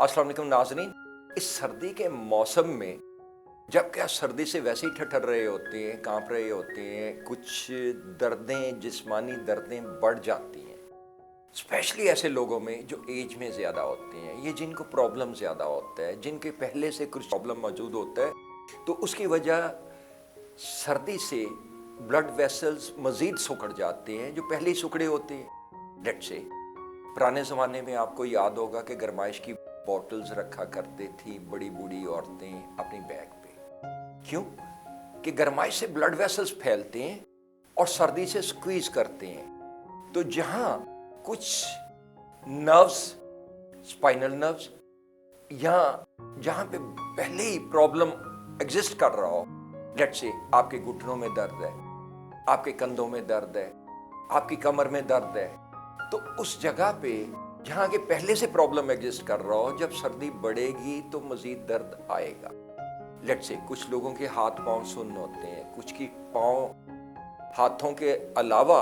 अस्सलाम वालेकुम नाज़रीन। इस सर्दी के मौसम में जबकि आप सर्दी से वैसे ही ठठर रहे होते हैं, कांप रहे होते हैं, कुछ दर्दें, जिस्मानी दर्दें बढ़ जाती हैं, स्पेशली ऐसे लोगों में जो एज में ज़्यादा होते हैं, ये जिनको प्रॉब्लम ज़्यादा होता है, जिनके पहले से कुछ प्रॉब्लम मौजूद होता है, तो उसकी वजह सर्दी से ब्लड वेसल्स मज़ीद सिकुड़ जाते हैं जो पहले ही सिकुड़े होते हैं। लेट्स से पुराने ज़माने में आपको याद होगा कि गर्माइश की बॉटल्स रखा करते थी बड़ी बूढ़ी औरतें अपनी बैग पे। क्यों? कि गर्माइश से ब्लड वेसल्स फैलते हैं और सर्दी से स्क्वीज करते हैं। तो जहां कुछ नर्व्स, स्पाइनल नर्व्स, या जहां पे पहले ही प्रॉब्लम एग्जिस्ट कर रहा हो, लेट्स से आपके घुटनों में दर्द है, आपके कंधों में दर्द है, आपकी कमर में दर्द है, तो उस जगह पे जहां के पहले से प्रॉब्लम एग्जिस्ट कर रहा हो, जब सर्दी बढ़ेगी तो मजीद दर्द आएगा। लेट्स से कुछ लोगों के हाथ पांव सुन्न होते हैं, कुछ की पांव हाथों के अलावा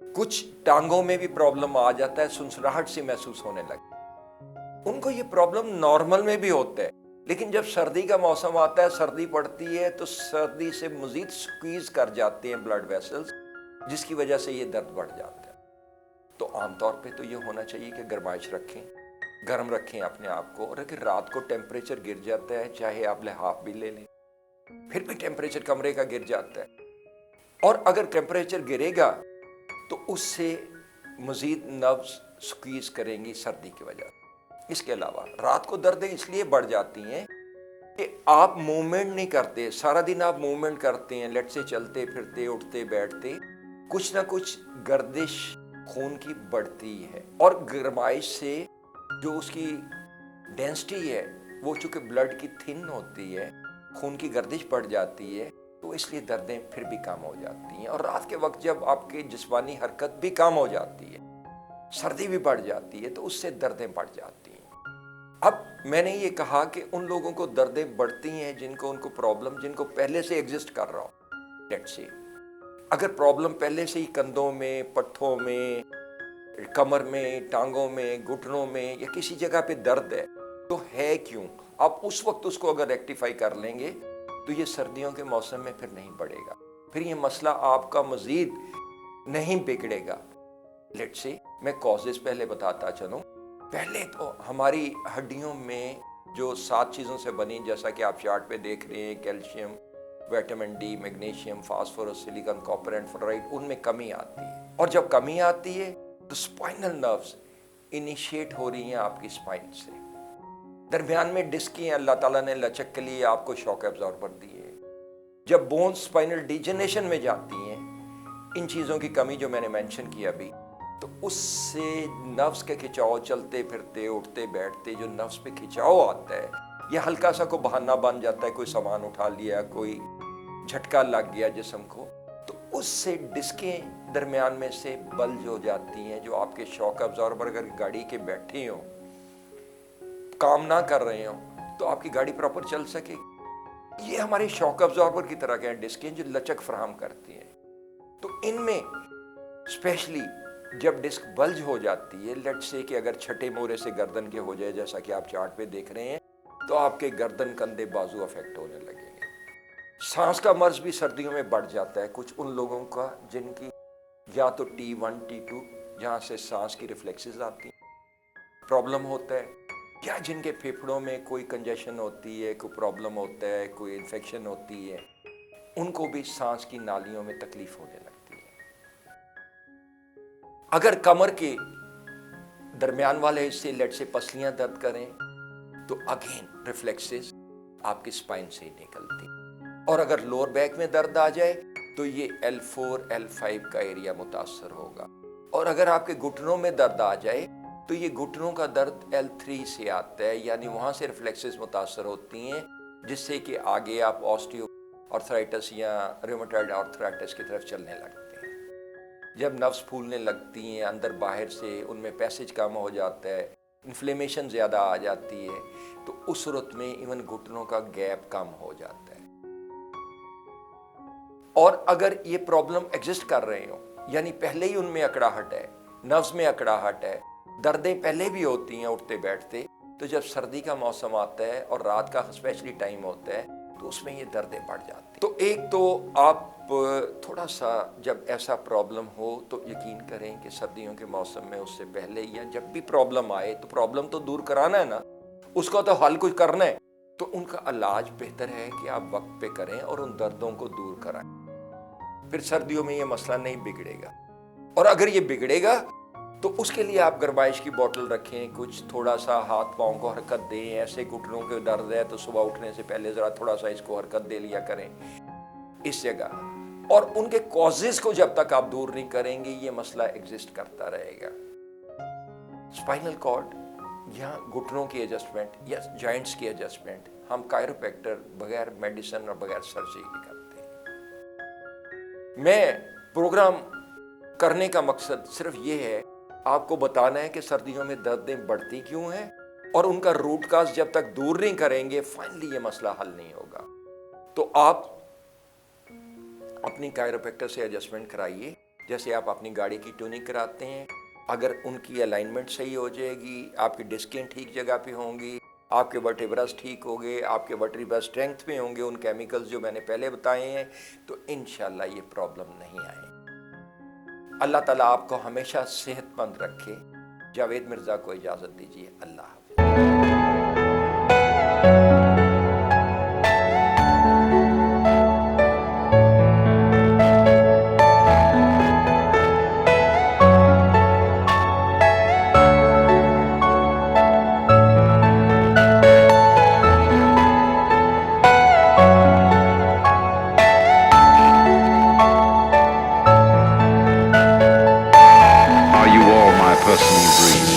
कुछ टांगों में भी प्रॉब्लम आ जाता है, सुनसराहट सी महसूस होने लगे। उनको ये प्रॉब्लम नॉर्मल में भी होता है, लेकिन जब सर्दी का मौसम आता है, सर्दी पड़ती है, तो सर्दी से मजीद स्क्वीज कर जाते हैं ब्लड वेसल्स, जिसकी वजह से ये दर्द बढ़ जाता है। तो आमतौर पे तो ये होना चाहिए कि गर्माइश रखें, गर्म रखें अपने आप को, और अगर रात को टेम्परेचर गिर जाता है, चाहे आप लिहाफ भी ले लें, फिर भी टेम्परेचर कमरे का गिर जाता है, और अगर टेम्परेचर गिरेगा तो उससे मजीद नर्व्स स्क्वीज करेंगी सर्दी की वजह। इसके अलावा रात को दर्दें इसलिए बढ़ जाती हैं कि आप मूवमेंट नहीं करते, सारा दिन आप मूवमेंट करते हैं, लेट से चलते फिरते, उठते बैठते, कुछ ना कुछ गर्दिश खून की बढ़ती है, और गर्माइश से जो उसकी डेंसिटी है वो चूंकि ब्लड की थिन होती है, खून की गर्दिश बढ़ जाती है, तो इसलिए दर्दें फिर भी कम हो जाती हैं। और रात के वक्त जब आपकी जिस्मानी हरकत भी कम हो जाती है, सर्दी भी बढ़ जाती है, तो उससे दर्दें बढ़ जाती हैं। अब मैंने ये कहा कि उन लोगों को दर्दें बढ़ती हैं जिनको उनको प्रॉब्लम जिनको पहले से एग्जिस्ट कर रहा हो। लेट्स से अगर प्रॉब्लम पहले से ही कंधों में, पट्ठों में, कमर में, टांगों में, घुटनों में, या किसी जगह पे दर्द है, तो है क्यों? आप उस वक्त उसको अगर रेक्टिफाई कर लेंगे तो ये सर्दियों के मौसम में फिर नहीं बढ़ेगा, फिर ये मसला आपका मजीद नहीं बिगड़ेगा। लेट्स से मैं कॉजेस पहले बताता चलूं। पहले तो हमारी हड्डियों में जो 7 चीज़ों से बनी, जैसा कि आप चार्ट पे देख रहे हैं, calcium, vitamin D, magnesium, phosphorus, silicon, copper and fluoride, उनमें कमी आती है। और जब कमी आती है तो स्पाइनल नर्व्स इनिशिएट हो रही हैं आपकी स्पाइन से। दरमियान में डिस्क हैं, अल्लाह ताला ने लचक के लिए आपको शॉक एब्जॉर्बर दिए। जब बोन स्पाइनल डिजेनरेशन में जाती हैं, इन चीज़ों की कमी जो मैंने मेंशन की अभी, तो उससे नर्व्स के खिंचाव, चलते फिरते, उठते बैठते जो नर्व्स पे खिंचाव आता है, या हल्का सा को बहाना बन जाता है, कोई सामान उठा लिया, कोई झटका लग गया जिस्म को, तो उससे डिस्कें दरमियान में से बल्ज हो जाती हैं। जो आपके शॉक अब्जॉर्बर अगर गाड़ी के बैठे हो, काम ना कर रहे हो, तो आपकी गाड़ी प्रॉपर चल सके। ये हमारे शॉक अब्जॉर्बर की तरह के डिस्कें जो लचक फराहम करती हैं। तो इनमें स्पेशली जब डिस्क बल्ज हो जाती है, लेट्स से कि अगर छठे मोरे से गर्दन के हो जाए, जैसा कि आप चार्ट पे देख रहे हैं, तो आपके गर्दन, कंधे, बाजू अफेक्ट होने लगेंगे। सांस का मर्ज भी सर्दियों में बढ़ जाता है कुछ उन लोगों का जिनकी या तो T1, T2 जहाँ से सांस की रिफ्लेक्सेस आती प्रॉब्लम होता है, या जिनके फेफड़ों में कोई कंजेशन होती है, कोई प्रॉब्लम होता है, कोई इन्फेक्शन होती है, उनको भी सांस की नालियों में तकलीफ होने लगती है। अगर कमर के दरमियान वाले हिस्से, लेट से पसलियां दर्द करें, तो अगेन रिफ्लेक्सेस आपकी स्पाइन से ही निकलती। और अगर लोअर बैक में दर्द आ जाए तो ये L4, L5 का एरिया मुतासर होगा। और अगर आपके घुटनों में दर्द आ जाए तो ये घुटनों का दर्द L3 से आता है, यानी वहाँ से रिफ्लेक्सेस मुतासर होती हैं, जिससे कि आगे आप ऑस्टियो आर्थराइटिस या रूमेटॉइड आर्थराइटिस की तरफ चलने लगते हैं। जब नर्व्स फूलने लगती हैं अंदर बाहर से, उनमें पैसेज कम हो जाता है, इन्फ्लेमेशन ज़्यादा आ जाती है, तो उस सूरत में इवन घुटनों का गैप कम हो जाता है। और अगर ये प्रॉब्लम एग्जिस्ट कर रहे हो, यानी पहले ही उनमें अकड़ाहट है, नर्व्स में अकड़ाहट है, दर्दें पहले भी होती हैं उठते बैठते, تو جب سردی کا موسم آتا ہے اور رات کا اسپیشلی ٹائم ہوتا ہے تو اس میں یہ دردیں بڑھ جاتی ہیں۔ تو ایک تو آپ تھوڑا سا جب ایسا پرابلم ہو تو یقین کریں کہ سردیوں کے موسم میں اس سے پہلے یا جب بھی پرابلم آئے تو پرابلم تو دور کرانا ہے نا، اس کا تو حل کچھ کرنا ہے، تو ان کا علاج بہتر ہے کہ آپ وقت پہ کریں اور ان دردوں کو دور کرائیں۔ پھر سردیوں میں یہ مسئلہ نہیں بگڑے گا، اور اگر یہ بگڑے گا تو اس کے لیے آپ گرمائش کی بوٹل رکھیں، کچھ تھوڑا سا ہاتھ پاؤں کو حرکت دیں، ایسے گھٹنوں کے درد ہے تو صبح اٹھنے سے پہلے ذرا تھوڑا سا اس کو حرکت دے لیا کریں اس جگہ، اور ان کے کازز کو جب تک آپ دور نہیں کریں گے یہ مسئلہ ایگزسٹ کرتا رہے گا۔ اسپائنل کارڈ یا گھٹنوں کی ایڈجسٹمنٹ یا جوائنٹس کی ایڈجسٹمنٹ ہم کائروپریکٹر بغیر میڈیسن اور بغیر سرجری کے کرتے ہیں۔ میں پروگرام کرنے کا مقصد صرف یہ ہے آپ کو بتانا ہے کہ سردیوں میں دردیں بڑھتی کیوں ہیں، اور ان کا روٹ کاز جب تک دور نہیں کریں گے فائنلی یہ مسئلہ حل نہیں ہوگا۔ تو آپ اپنی کائروپریکٹر سے ایڈجسٹمنٹ کرائیے، جیسے آپ اپنی گاڑی کی ٹیوننگ کراتے ہیں۔ اگر ان کی الائنمنٹ صحیح ہو جائے گی، آپ کی ڈسکیں ٹھیک جگہ پہ ہوں گی، آپ کے ورٹیبرس ٹھیک ہوں گے، آپ کے ورٹیبرس اسٹرینتھ میں ہوں گے ان کیمیکلز جو میں نے پہلے بتائے ہیں، تو انشاءاللہ یہ پرابلم نہیں آئے۔ اللہ تعالیٰ آپ کو ہمیشہ صحت مند رکھے۔ جاوید مرزا کو اجازت دیجیے، اللہ حافظ۔ Are you all my personal dreams?